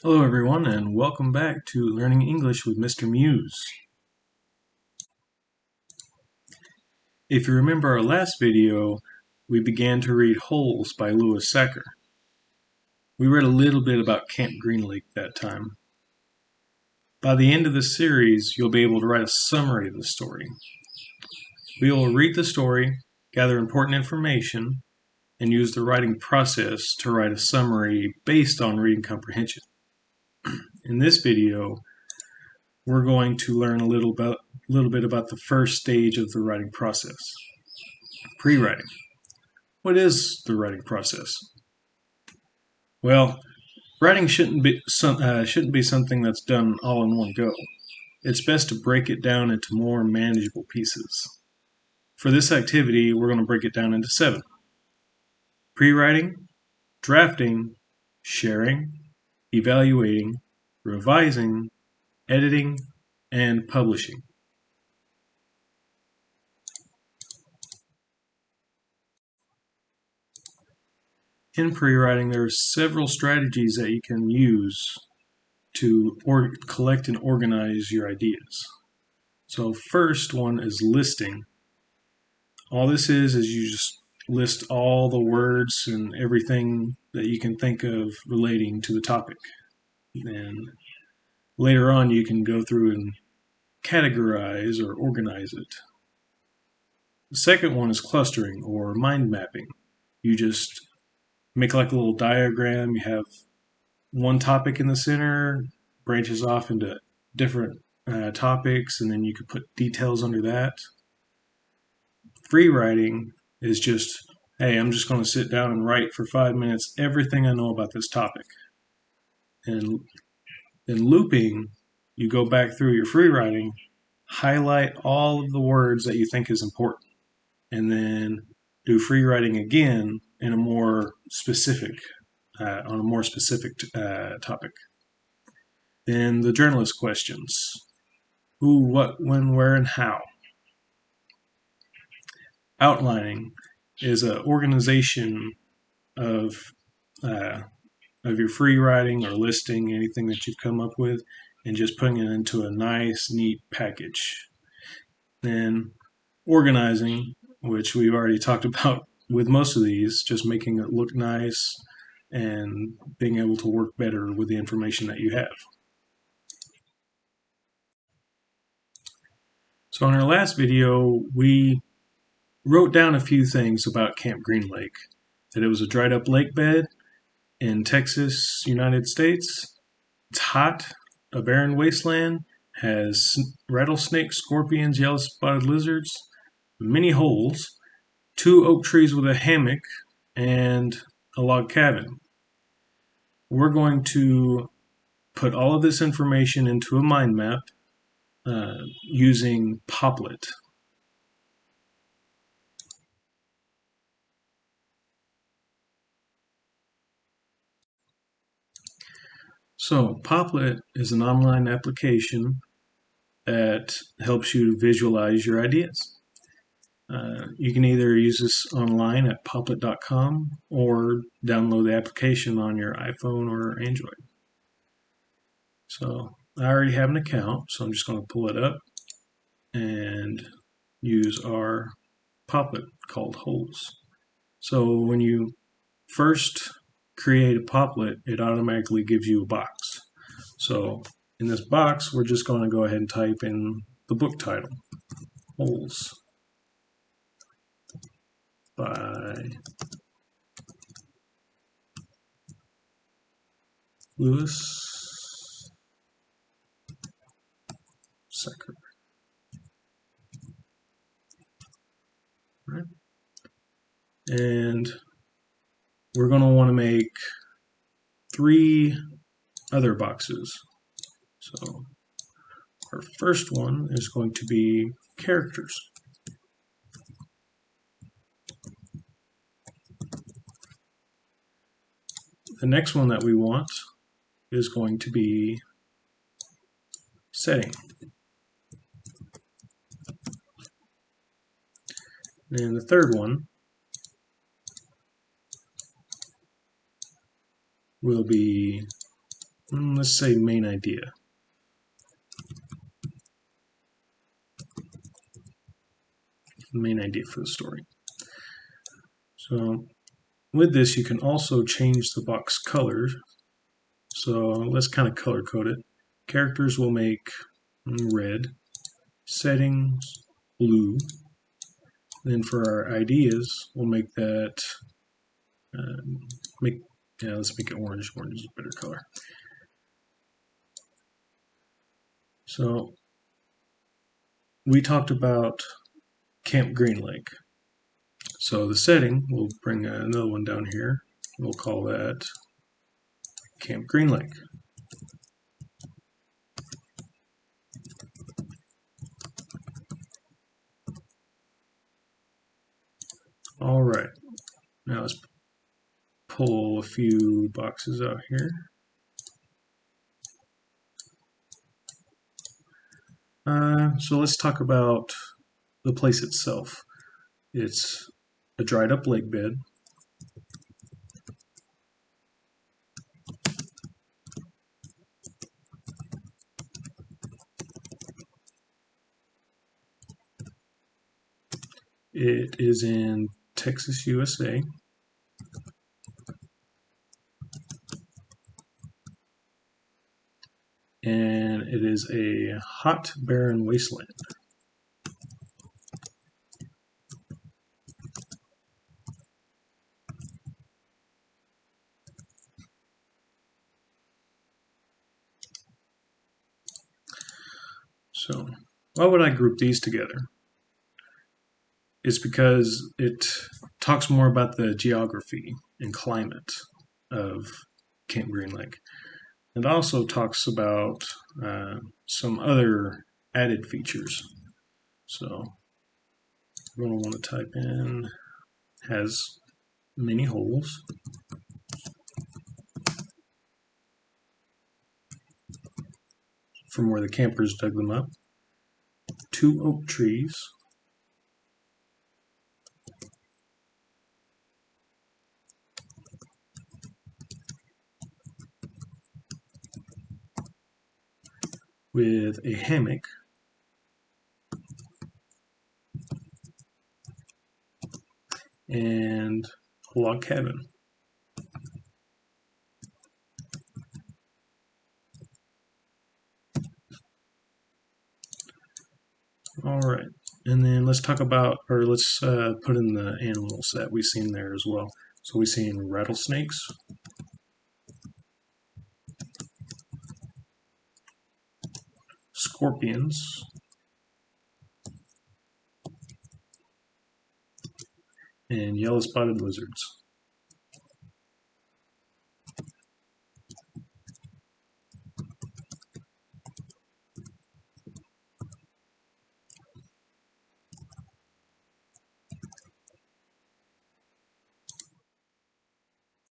Hello everyone and welcome back to Learning English with Mr. Muse. If you remember our last video, we began to read Holes by Sachar. We read a little bit about Camp Green Lake that time. By the end of the series, you'll be able to write a summary of the story. We will read the story, gather important information, and use the writing process to write a summary based on reading comprehension. In this video, we're going to learn a little bit about the first stage of the writing process. Pre-writing. What is the writing process? Well, writing shouldn't be something that's done all in one go. It's best to break it down into more manageable pieces. For this activity, we're going to break it down into 7. Pre-writing, drafting, sharing, evaluating, revising, editing, and publishing. In pre-writing, there are several strategies that you can use to collect and organize your ideas. So first one is listing. All this is you just list all the words and everything that you can think of relating to the topic. And later on you can go through and categorize or organize it. The second one is clustering or mind mapping. You just make like a little diagram. You have one topic in the center, branches off into different topics, and then you could put details under that. Free writing is just, hey, I'm just going to sit down and write for 5 minutes everything I know about this topic. And in looping, you go back through your free writing, highlight all of the words that you think is important, and then do free writing again in a more specific on a more specific topic. Then the journalist questions: who, what, when, where, and how. Outlining is an organization of your free writing or listing, anything that you've come up with, and just putting it into a nice, neat package. Then organizing, which we've already talked about with most of these, just making it look nice and being able to work better with the information that you have. So in our last video, we wrote down a few things about Camp Green Lake. That it was a dried up lake bed in Texas, United States. It's hot, a barren wasteland, has rattlesnakes, scorpions, yellow spotted lizards, many holes, 2 oak trees with a hammock, and a log cabin. We're going to put all of this information into a mind map using Poplet. So Poplet is an online application that helps you visualize your ideas. You can either use this online at Pt.2 or download the application on your iPhone or Android. So I already have an account, so I'm just going to pull it up and use our Poplet called Holes. So when you first create a Poplet, it automatically gives you a box. So in this box, we're just going to go ahead and type in the book title, Holes, by Sachar. Right? And we're going to want to make 3 other boxes. So our first one is going to be characters. The next one that we want is going to be setting. And the third one will be let's say main idea. Main idea for the story. So with this, you can also change the box color. So let's kind of color code it. Characters will make red, settings blue. Then for our ideas, we'll make that let's make it orange. Orange is a better color. So we talked about Camp Green Lake. So the setting, we'll bring another one down here. We'll call that Camp Green Lake. All right, now let's pull a few boxes out here. So let's talk about the place itself. It's a dried up lake bed. It is in Texas, USA. And it is a hot, barren wasteland. So why would I group these together? It's because it talks more about the geography and climate of Camp Green Lake. It also talks about some other added features. So I'm going to want to type in has many holes. From where the campers dug them up. 2 oak trees. With a hammock. And a log cabin. All right, and then let's talk about, or let's put in the animals that we've seen there as well. So we've seen rattlesnakes, scorpions, and yellow spotted lizards.